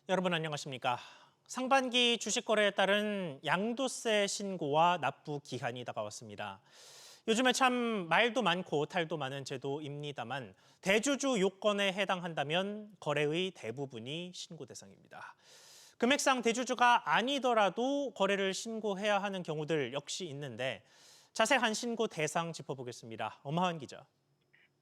여러분 안녕하십니까? 상반기 주식 거래에 따른 양도세 신고와 납부 기한이 다가왔습니다. 요즘에 참 말도 많고 탈도 많은 제도입니다만 대주주 요건에 해당한다면 거래의 대부분이 신고 대상입니다. 금액상 대주주가 아니더라도 거래를 신고해야 하는 경우들 역시 있는데 자세한 신고 대상 짚어보겠습니다. 엄하은 기자.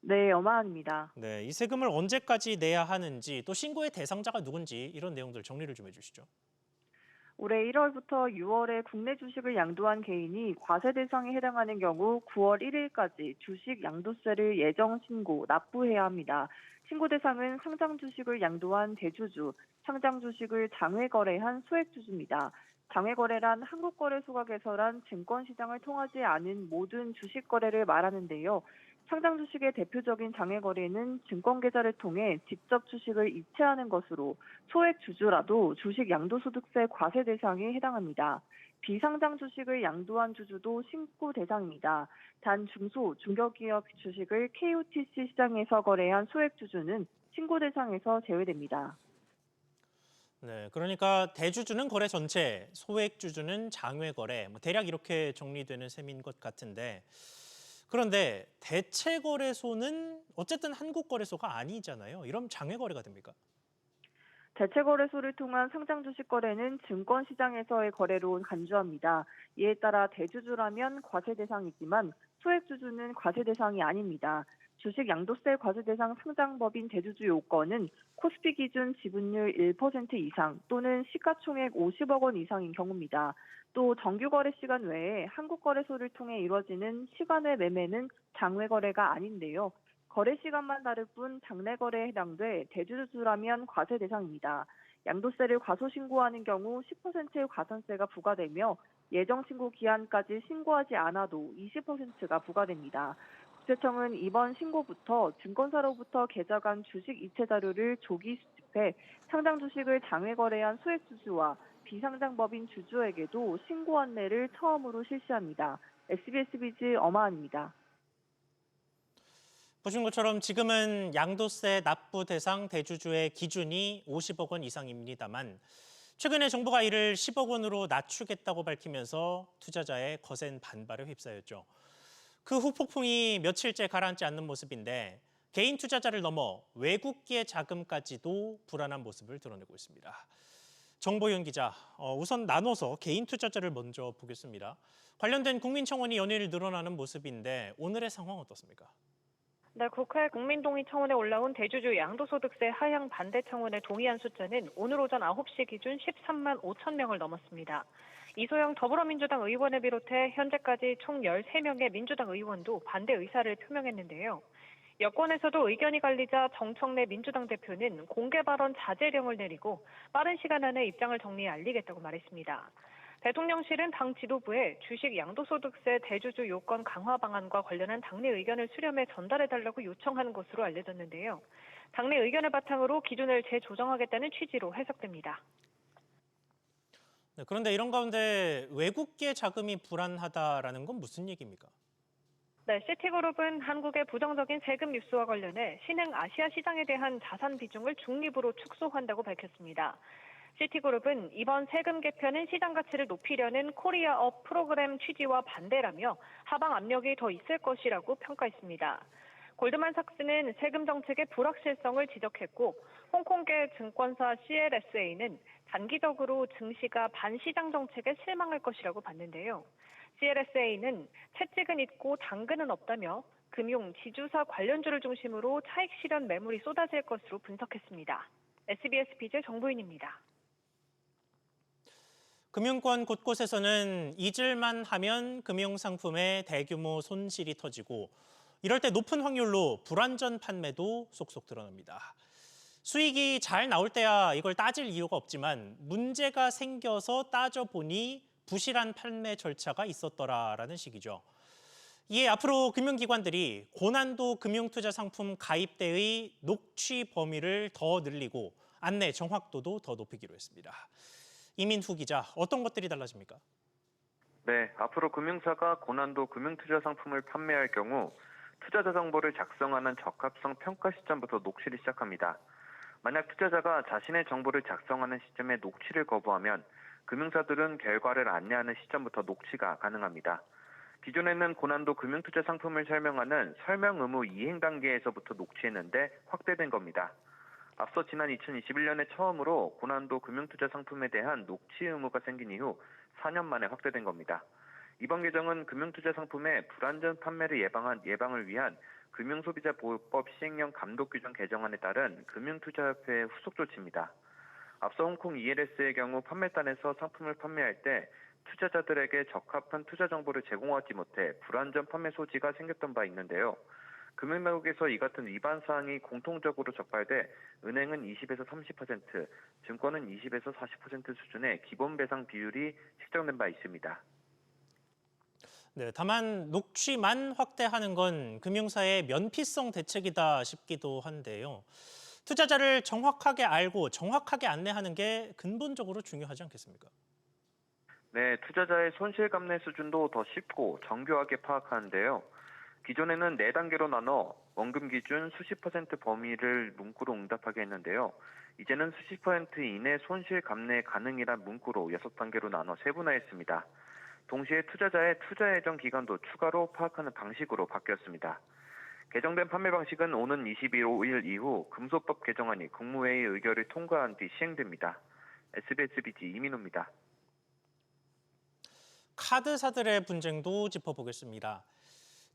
네, 어마한입니다. 네, 이 세금을 언제까지 내야 하는지 또 신고의 대상자가 누군지 이런 내용들 정리를 좀 해주시죠. 올해 1월부터 6월에 국내 주식을 양도한 개인이 과세 대상에 해당하는 경우 9월 1일까지 주식 양도세를 예정 신고, 납부해야 합니다. 신고 대상은 상장 주식을 양도한 대주주, 상장 주식을 장외 거래한 소액주주입니다. 장외 거래란 한국거래소가 개설한 증권시장을 통하지 않은 모든 주식 거래를 말하는데요. 상장 주식의 대표적인 장외 거래는 증권 계좌를 통해 직접 주식을 이체하는 것으로 소액 주주라도 주식 양도소득세 과세 대상에 해당합니다. 비상장 주식을 양도한 주주도 신고 대상입니다. 단 중소, 중견기업 주식을 KOTC 시장에서 거래한 소액 주주는 신고 대상에서 제외됩니다. 네, 그러니까 대주주는 거래 전체, 소액 주주는 장외 거래, 대략 이렇게 정리되는 셈인 것 같은데 그런데 대체 거래소는 어쨌든 한국 거래소가 아니잖아요. 이럼 장외 거래가 됩니까? 대체거래소를 통한 상장 주식 거래는 증권시장에서의 거래로 간주합니다. 이에 따라 대주주라면 과세 대상이지만 소액주주는 과세 대상이 아닙니다. 주식 양도세 과세 대상 상장법인 대주주 요건은 코스피 기준 지분율 1% 이상 또는 시가총액 50억 원 이상인 경우입니다. 또 정규 거래 시간 외에 한국거래소를 통해 이루어지는 시간외 매매는 장외 거래가 아닌데요. 거래 시간만 다를 뿐 장내 거래에 해당돼 대주주라면 과세 대상입니다. 양도세를 과소 신고하는 경우 10%의 과선세가 부과되며 예정 신고 기한까지 신고하지 않아도 20%가 부과됩니다. 국세청은 이번 신고부터 증권사로부터 개정한 주식 이체 자료를 조기 수집해 상장 주식을 장외 거래한 소액 주주와 비상장 법인 주주에게도 신고 안내를 처음으로 실시합니다. SBS 비즈 엄하은입니다. 보신 것처럼 지금은 양도세 납부 대상 대주주의 기준이 50억 원 이상입니다만 최근에 정부가 이를 10억 원으로 낮추겠다고 밝히면서 투자자의 거센 반발에 휩싸였죠. 그 후 폭풍이 며칠째 가라앉지 않는 모습인데 개인 투자자를 넘어 외국계 자금까지도 불안한 모습을 드러내고 있습니다. 정보윤 기자, 우선 나눠서 개인 투자자를 먼저 보겠습니다. 관련된 국민청원이 연일 늘어나는 모습인데 오늘의 상황 어떻습니까? 네, 국회 국민동의 청원에 올라온 대주주 양도소득세 하향 반대 청원에 동의한 숫자는 오늘 오전 9시 기준 13만 5천 명을 넘었습니다. 이소영 더불어민주당 의원을 비롯해 현재까지 총 13명의 민주당 의원도 반대 의사를 표명했는데요. 여권에서도 의견이 갈리자 정청래 민주당 대표는 공개 발언 자제령을 내리고 빠른 시간 안에 입장을 정리해 알리겠다고 말했습니다. 대통령실은 당 지도부에 주식 양도소득세 대주주 요건 강화 방안과 관련한 당내 의견을 수렴해 전달해달라고 요청하는 것으로 알려졌는데요. 당내 의견을 바탕으로 기준을 재조정하겠다는 취지로 해석됩니다. 네, 그런데 이런 가운데 외국계 자금이 불안하다라는 건 무슨 얘기입니까? 네, 시티그룹은 한국의 부정적인 세금 뉴스와 관련해 신흥 아시아 시장에 대한 자산 비중을 중립으로 축소한다고 밝혔습니다. 시티그룹은 이번 세금 개편은 시장 가치를 높이려는 코리아업 프로그램 취지와 반대라며 하방 압력이 더 있을 것이라고 평가했습니다. 골드만삭스는 세금 정책의 불확실성을 지적했고 홍콩계 증권사 CLSA는 단기적으로 증시가 반시장 정책에 실망할 것이라고 봤는데요. CLSA는 채찍은 있고 당근은 없다며 금융, 지주사 관련주를 중심으로 차익 실현 매물이 쏟아질 것으로 분석했습니다. SBS 비즈 정보인입니다. 금융권 곳곳에서는 잊을만 하면 금융상품에 대규모 손실이 터지고 이럴 때 높은 확률로 불완전 판매도 속속 드러납니다. 수익이 잘 나올 때야 이걸 따질 이유가 없지만 문제가 생겨서 따져보니 부실한 판매 절차가 있었더라라는 식이죠. 이에 앞으로 금융기관들이 고난도 금융투자 상품 가입대의 녹취 범위를 더 늘리고 안내 정확도도 더 높이기로 했습니다. 이민후 기자, 어떤 것들이 달라집니까? 네, 앞으로 금융사가 고난도 금융투자 상품을 판매할 경우 투자자 정보를 작성하는 적합성 평가 시점부터 녹취를 시작합니다. 만약 투자자가 자신의 정보를 작성하는 시점에 녹취를 거부하면 금융사들은 결과를 안내하는 시점부터 녹취가 가능합니다. 기존에는 고난도 금융투자 상품을 설명하는 설명 의무 이행 단계에서부터 녹취했는데 확대된 겁니다. 앞서 지난 2021년에 처음으로 고난도 금융투자 상품에 대한 녹취 의무가 생긴 이후 4년 만에 확대된 겁니다. 이번 개정은 금융투자 상품의 불안전 판매를 예방을 위한 금융소비자보호법 시행령 감독 규정 개정안에 따른 금융투자협회의 후속 조치입니다. 앞서 홍콩 ELS의 경우 판매단에서 상품을 판매할 때 투자자들에게 적합한 투자 정보를 제공하지 못해 불안전 판매 소지가 생겼던 바 있는데요. 금융당국에서 이 같은 위반 사항이 공통적으로 적발돼 은행은 20에서 30%, 증권은 20에서 40% 수준의 기본 배상 비율이 책정된 바 있습니다. 네, 다만 녹취만 확대하는 건 금융사의 면피성 대책이다 싶기도 한데요. 투자자를 정확하게 알고 정확하게 안내하는 게 근본적으로 중요하지 않겠습니까? 네, 투자자의 손실 감내 수준도 더 쉽고 정교하게 파악하는데요. 기존에는 4단계로 나눠 원금 기준 수십 % 범위를 문구로 응답하게 했는데요. 이제는 수십 % 이내 손실 감내 가능이란 문구로 6단계로 나눠 세분화했습니다. 동시에 투자자의 투자 예정 기간도 추가로 파악하는 방식으로 바뀌었습니다. 개정된 판매 방식은 오는 25일 이후 금소법 개정안이 국무회의 의결을 통과한 뒤 시행됩니다. SBS BG 이민호입니다. 카드사들의 분쟁도 짚어보겠습니다.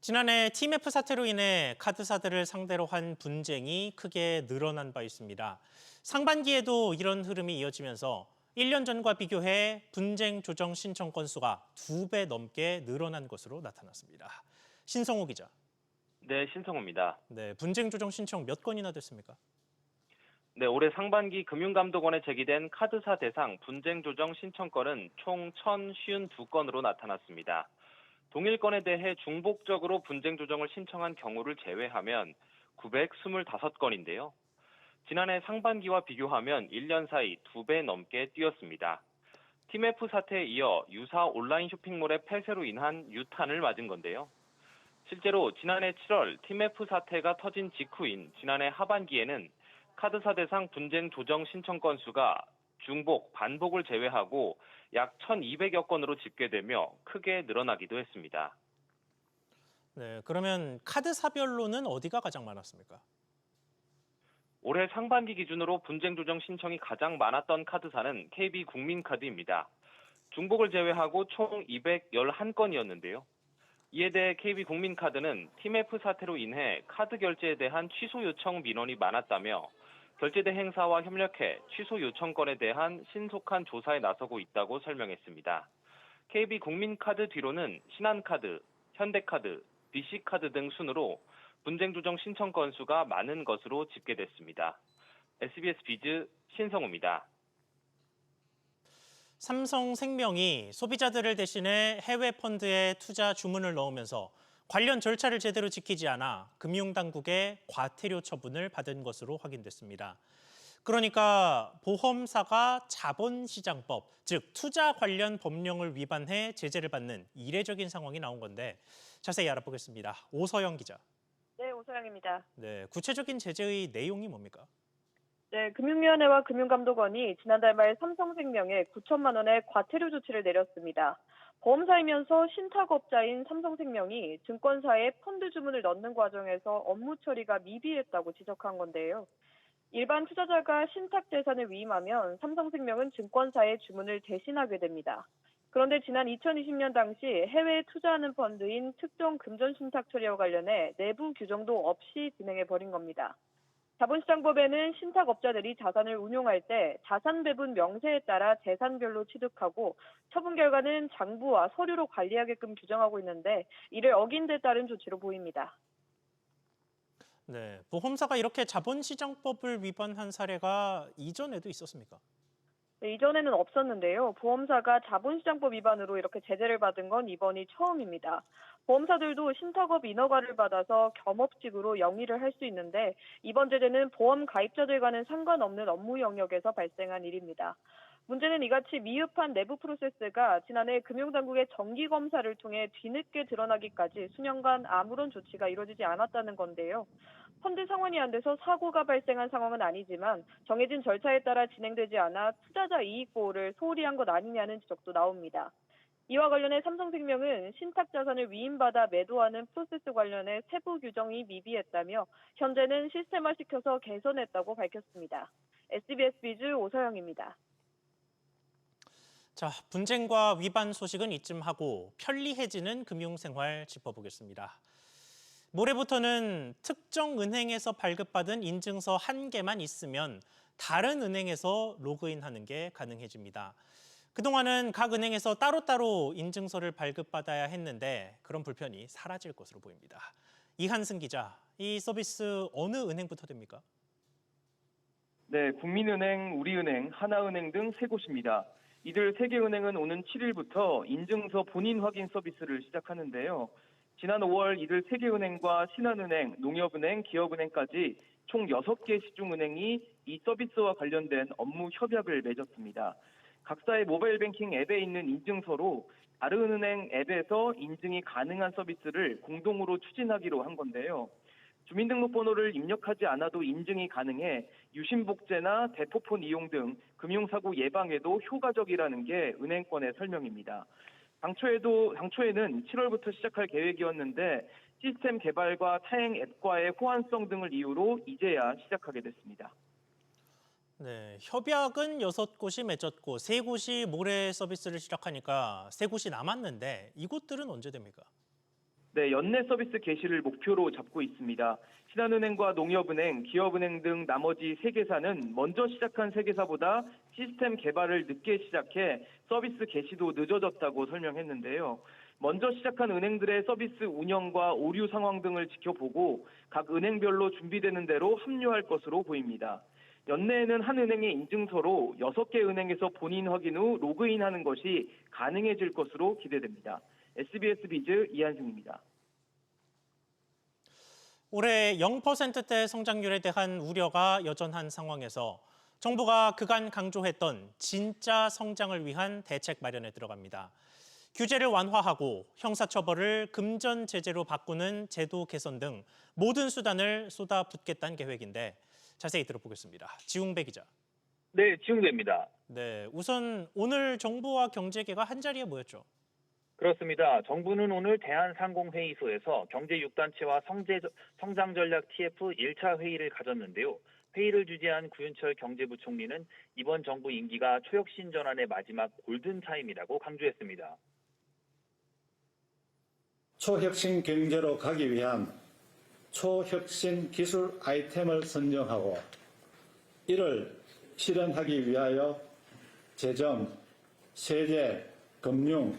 지난해 TMF 사태로 인해 카드사들을 상대로 한 분쟁이 크게 늘어난 바 있습니다. 상반기에도 이런 흐름이 이어지면서 1년 전과 비교해 분쟁 조정 신청 건수가 2배 넘게 늘어난 것으로 나타났습니다. 신성호 기자. 네, 신성호입니다. 네, 분쟁 조정 신청 몇 건이나 됐습니까? 네, 올해 상반기 금융감독원에 제기된 카드사 대상 분쟁 조정 신청건은 총 1,052건으로 나타났습니다. 동일 건에 대해 중복적으로 분쟁 조정을 신청한 경우를 제외하면 925건인데요. 지난해 상반기와 비교하면 1년 사이 2배 넘게 뛰었습니다. TMF 사태에 이어 유사 온라인 쇼핑몰의 폐쇄로 인한 유탄을 맞은 건데요. 실제로 지난해 7월 TMF 사태가 터진 직후인 지난해 하반기에는 카드사 대상 분쟁 조정 신청 건수가 중복, 반복을 제외하고 약 1,200여 건으로 집계되며 크게 늘어나기도 했습니다. 네, 그러면 카드사별로는 어디가 가장 많았습니까? 올해 상반기 기준으로 분쟁 조정 신청이 가장 많았던 카드사는 KB국민카드입니다. 중복을 제외하고 총 211건이었는데요. 이에 대해 KB국민카드는 TMF 사태로 인해 카드 결제에 대한 취소 요청 민원이 많았다며 결제대 행사와 협력해 취소 요청건에 대한 신속한 조사에 나서고 있다고 설명했습니다. KB국민카드 뒤로는 신한카드, 현대카드, BC카드 등 순으로 분쟁 조정 신청 건수가 많은 것으로 집계됐습니다. SBS 비즈 신성우입니다. 삼성생명이 소비자들을 대신해 해외 펀드에 투자 주문을 넣으면서 관련 절차를 제대로 지키지 않아 금융당국의 과태료 처분을 받은 것으로 확인됐습니다. 그러니까 보험사가 자본시장법, 즉 투자 관련 법령을 위반해 제재를 받는 이례적인 상황이 나온 건데 자세히 알아보겠습니다. 오서영 기자. 네, 오소영입니다. 네, 구체적인 제재의 내용이 뭡니까? 네, 금융위원회와 금융감독원이 지난달 말 삼성생명에 9천만 원의 과태료 조치를 내렸습니다. 보험사이면서 신탁업자인 삼성생명이 증권사에 펀드 주문을 넣는 과정에서 업무 처리가 미비했다고 지적한 건데요. 일반 투자자가 신탁 재산을 위임하면 삼성생명은 증권사에 주문을 대신하게 됩니다. 그런데 지난 2020년 당시 해외에 투자하는 펀드인 특정 금전 신탁 처리와 관련해 내부 규정도 없이 진행해버린 겁니다. 자본시장법에는 신탁업자들이 자산을 운용할 때 자산 배분 명세에 따라 재산별로 취득하고 처분 결과는 장부와 서류로 관리하게끔 규정하고 있는데 이를 어긴 데 따른 조치로 보입니다. 네, 보험사가 이렇게 자본시장법을 위반한 사례가 이전에도 있었습니까? 네, 이전에는 없었는데요. 보험사가 자본시장법 위반으로 이렇게 제재를 받은 건 이번이 처음입니다. 보험사들도 신탁업 인허가를 받아서 겸업직으로 영위를 할 수 있는데 이번 제재는 보험 가입자들과는 상관없는 업무 영역에서 발생한 일입니다. 문제는 이같이 미흡한 내부 프로세스가 지난해 금융당국의 정기검사를 통해 뒤늦게 드러나기까지 수년간 아무런 조치가 이루어지지 않았다는 건데요. 펀드 상환이 안 돼서 사고가 발생한 상황은 아니지만 정해진 절차에 따라 진행되지 않아 투자자 이익 보호를 소홀히 한 것 아니냐는 지적도 나옵니다. 이와 관련해 삼성생명은 신탁 자산을 위임받아 매도하는 프로세스 관련해 세부 규정이 미비했다며 현재는 시스템화시켜서 개선했다고 밝혔습니다. SBS 비즈 오서영입니다. 자, 분쟁과 위반 소식은 이쯤 하고 편리해지는 금융생활 짚어보겠습니다. 모레부터는 특정 은행에서 발급받은 인증서 한 개만 있으면 다른 은행에서 로그인하는 게 가능해집니다. 그동안은 각 은행에서 따로따로 인증서를 발급받아야 했는데 그런 불편이 사라질 것으로 보입니다. 이한승 기자, 이 서비스 어느 은행부터 됩니까? 네, 국민은행, 우리은행, 하나은행 등 세 곳입니다. 이들 세 개 은행은 오는 7일부터 인증서 본인 확인 서비스를 시작하는데요. 지난 5월 이들 세 개 은행과 신한은행, 농협은행, 기업은행까지 총 6개 시중은행이 이 서비스와 관련된 업무 협약을 맺었습니다. 각사의 모바일 뱅킹 앱에 있는 인증서로 다른 은행 앱에서 인증이 가능한 서비스를 공동으로 추진하기로 한 건데요. 주민등록번호를 입력하지 않아도 인증이 가능해 유심복제나 대포폰 이용 등 금융사고 예방에도 효과적이라는 게 은행권의 설명입니다. 당초에는 7월부터 시작할 계획이었는데 시스템 개발과 타행 앱과의 호환성 등을 이유로 이제야 시작하게 됐습니다. 네, 협약은 6곳이 맺었고 3곳이 모레 서비스를 시작하니까 3곳이 남았는데 이곳들은 언제 됩니까? 네, 연내 서비스 개시를 목표로 잡고 있습니다. 신한은행과 농협은행, 기업은행 등 나머지 3개사는 먼저 시작한 3개사보다 시스템 개발을 늦게 시작해 서비스 개시도 늦어졌다고 설명했는데요. 먼저 시작한 은행들의 서비스 운영과 오류 상황 등을 지켜보고 각 은행별로 준비되는 대로 합류할 것으로 보입니다. 연내에는 한 은행의 인증서로 6개 은행에서 본인 확인 후 로그인하는 것이 가능해질 것으로 기대됩니다. SBS 비즈 이한승입니다. 올해 0%대 성장률에 대한 우려가 여전한 상황에서 정부가 그간 강조했던 진짜 성장을 위한 대책 마련에 들어갑니다. 규제를 완화하고 형사처벌을 금전 제재로 바꾸는 제도 개선 등 모든 수단을 쏟아붓겠다는 계획인데 자세히 들어보겠습니다. 지웅배 기자. 네, 지웅배입니다. 네, 우선 오늘 정부와 경제계가 한자리에 모였죠. 그렇습니다. 정부는 오늘 대한상공회의소에서 경제 6단체와 성장전략 TF 1차 회의를 가졌는데요. 회의를 주재한 구윤철 경제부총리는 이번 정부 임기가 초혁신 전환의 마지막 골든타임이라고 강조했습니다. 초혁신 경제로 가기 위한 초혁신 기술 아이템을 선정하고 이를 실현하기 위하여 재정, 세제, 금융,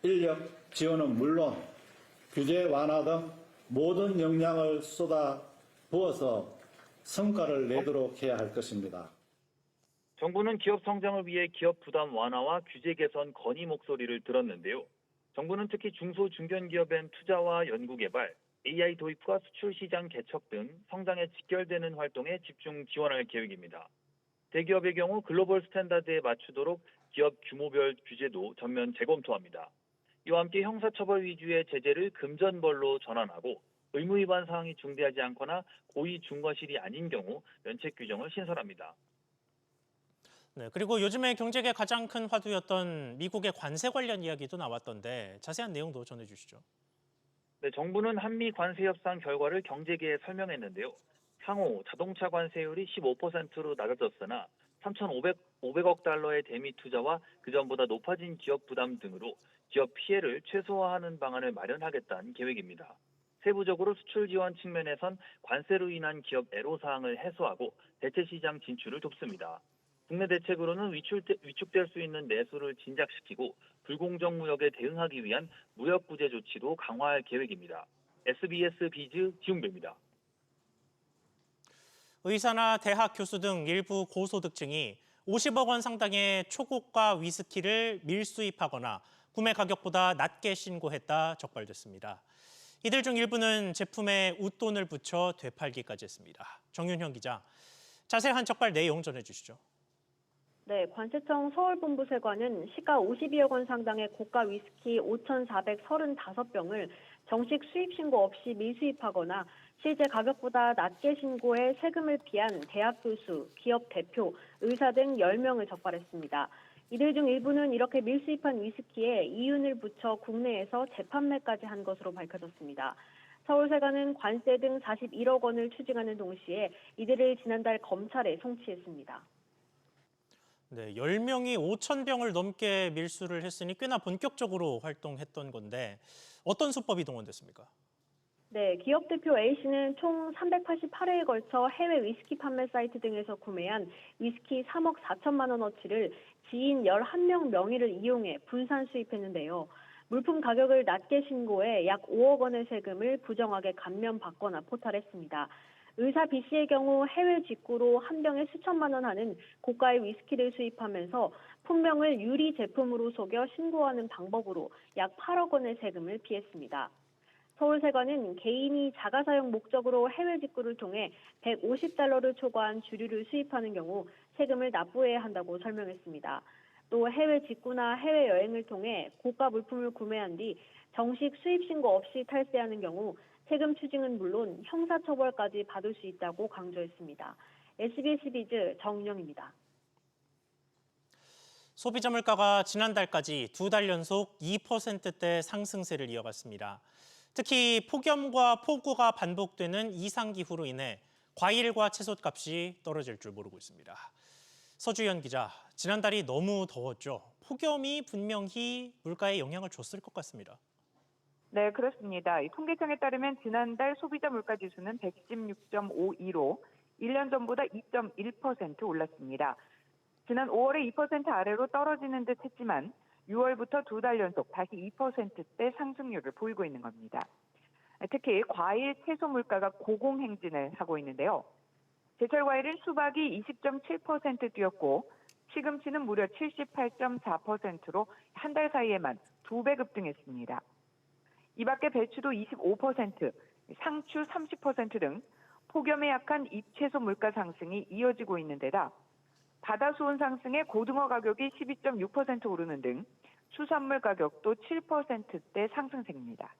인력 지원은 물론 규제 완화 등 모든 역량을 쏟아 부어서 성과를 내도록 해야 할 것입니다. 정부는 기업 성장을 위해 기업 부담 완화와 규제 개선 건의 목소리를 들었는데요. 정부는 특히 중소 중견기업엔 투자와 연구개발, AI 도입과 수출 시장 개척 등 성장에 직결되는 활동에 집중 지원할 계획입니다. 대기업의 경우 글로벌 스탠다드에 맞추도록 기업 규모별 규제도 전면 재검토합니다. 이와 함께 형사처벌 위주의 제재를 금전벌로 전환하고 의무 위반 사항이 중대하지 않거나 고의 중과실이 아닌 경우 면책 규정을 신설합니다. 네, 그리고 요즘에 경제계 가장 큰 화두였던 미국의 관세 관련 이야기도 나왔던데 자세한 내용도 전해주시죠. 네, 정부는 한미 관세 협상 결과를 경제계에 설명했는데요. 향후 자동차 관세율이 15%로 낮아졌으나 3,500억 달러의 대미 투자와 그전보다 높아진 기업 부담 등으로 기업 피해를 최소화하는 방안을 마련하겠다는 계획입니다. 세부적으로 수출 지원 측면에선 관세로 인한 기업 애로사항을 해소하고 대체 시장 진출을 돕습니다. 국내 대책으로는 위축될 수 있는 내수를 진작시키고 불공정 무역에 대응하기 위한 무역 구제 조치도 강화할 계획입니다. SBS 비즈 지웅배입니다. 의사나 대학 교수 등 일부 고소득층이 50억 원 상당의 초고가 위스키를 밀수입하거나 구매 가격보다 낮게 신고했다 적발됐습니다. 이들 중 일부는 제품에 웃돈을 붙여 되팔기까지 했습니다. 정윤형 기자, 자세한 적발 내용 전해주시죠. 네, 관세청 서울본부세관은 시가 52억 원 상당의 고가 위스키 5,435병을 정식 수입 신고 없이 밀수입하거나 실제 가격보다 낮게 신고해 세금을 피한 대학 교수, 기업 대표, 의사 등 10명을 적발했습니다. 이들 중 일부는 이렇게 밀수입한 위스키에 이윤을 붙여 국내에서 재판매까지 한 것으로 밝혀졌습니다. 서울세관은 관세 등 41억 원을 추징하는 동시에 이들을 지난달 검찰에 송치했습니다. 네, 10명이 5,000병을 넘게 밀수를 했으니 꽤나 본격적으로 활동했던 건데 어떤 수법이 동원됐습니까? 네, 기업 대표 A씨는 총 388회에 걸쳐 해외 위스키 판매 사이트 등에서 구매한 위스키 3억 4천만 원어치를 지인 11명 명의를 이용해 분산 수입했는데요. 물품 가격을 낮게 신고해 약 5억 원의 세금을 부정하게 감면받거나 포탈했습니다. 의사 B씨의 경우 해외 직구로 한 병에 수천만 원 하는 고가의 위스키를 수입하면서 품명을 유리 제품으로 속여 신고하는 방법으로 약 8억 원의 세금을 피했습니다. 서울세관은 개인이 자가사용 목적으로 해외 직구를 통해 150달러를 초과한 주류를 수입하는 경우 세금을 납부해야 한다고 설명했습니다. 또 해외 직구나 해외여행을 통해 고가 물품을 구매한 뒤 정식 수입 신고 없이 탈세하는 경우 세금 추징은 물론 형사처벌까지 받을 수 있다고 강조했습니다. SBS 비즈 정은영입니다. 소비자 물가가 지난달까지 2달 연속 2%대 상승세를 이어갔습니다. 특히 폭염과 폭우가 반복되는 이상기후로 인해 과일과 채소값이 떨어질 줄 모르고 있습니다. 서주현 기자, 지난달이 너무 더웠죠. 폭염이 분명히 물가에 영향을 줬을 것 같습니다. 네, 그렇습니다. 이 통계청에 따르면 지난달 소비자 물가 지수는 116.52로 1년 전보다 2.1% 올랐습니다. 지난 5월에 2% 아래로 떨어지는 듯 했지만 6월부터 2달 연속 다시 2%대 상승률을 보이고 있는 겁니다. 특히 과일, 채소 물가가 고공행진을 하고 있는데요. 제철 과일은 수박이 20.7% 뛰었고 시금치는 무려 78.4%로 한 달 사이에만 2배 급등했습니다. 이 밖에 배추도 25%, 상추 30% 등 폭염에 약한 잎채소 물가 상승이 이어지고 있는 데다 바다 수온 상승에 고등어 가격이 12.6% 오르는 등 수산물 가격도 7%대 상승세입니다.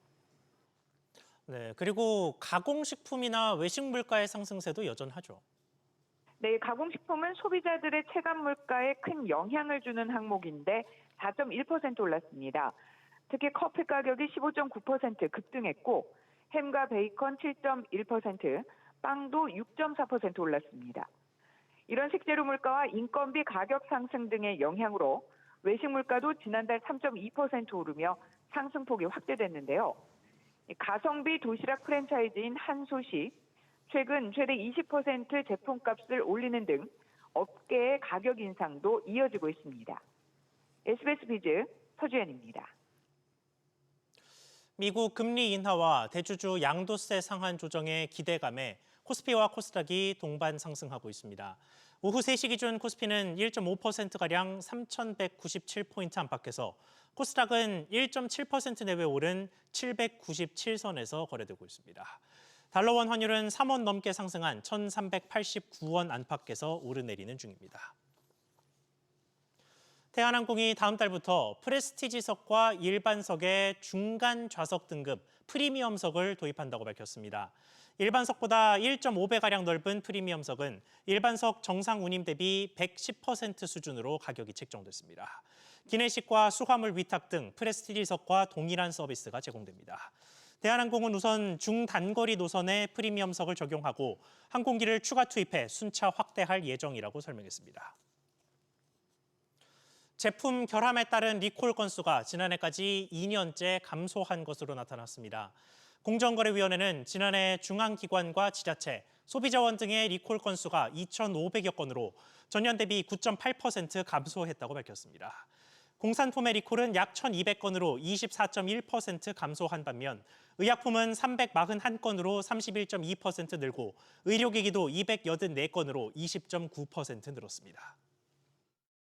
네, 그리고 가공식품이나 외식 물가의 상승세도 여전하죠. 네, 가공식품은 소비자들의 체감 물가에 큰 영향을 주는 항목인데 4.1% 올랐습니다. 특히 커피 가격이 15.9% 급등했고 햄과 베이컨 7.1%, 빵도 6.4% 올랐습니다. 이런 식재료 물가와 인건비 가격 상승 등의 영향으로 외식 물가도 지난달 3.2% 오르며 상승폭이 확대됐는데요. 가성비 도시락 프랜차이즈인 한솥이 최근 최대 20% 제품값을 올리는 등 업계의 가격 인상도 이어지고 있습니다. SBS 비즈 서주현입니다. 미국 금리 인하와 대주주 양도세 상한 조정의 기대감에 코스피와 코스닥이 동반 상승하고 있습니다. 오후 3시 기준 코스피는 1.5%가량 3,197포인트 안팎에서 코스닥은 1.7% 내외 오른 797선에서 거래되고 있습니다. 달러원 환율은 3원 넘게 상승한 1,389원 안팎에서 오르내리는 중입니다. 대한항공이 다음 달부터 프레스티지석과 일반석의 중간 좌석 등급 프리미엄석을 도입한다고 밝혔습니다. 일반석보다 1.5배가량 넓은 프리미엄석은 일반석 정상 운임 대비 110% 수준으로 가격이 책정됐습니다. 기내식과 수화물 위탁 등 프레스티지석과 동일한 서비스가 제공됩니다. 대한항공은 우선 중단거리 노선에 프리미엄석을 적용하고 항공기를 추가 투입해 순차 확대할 예정이라고 설명했습니다. 제품 결함에 따른 리콜 건수가 지난해까지 2년째 감소한 것으로 나타났습니다. 공정거래위원회는 지난해 중앙기관과 지자체, 소비자원 등의 리콜 건수가 2,500여 건으로 전년 대비 9.8% 감소했다고 밝혔습니다. 공산품의 리콜은 약 1,200건으로 24.1% 감소한 반면 의약품은 341건으로 31.2% 늘고 의료기기도 284건으로 20.9% 늘었습니다.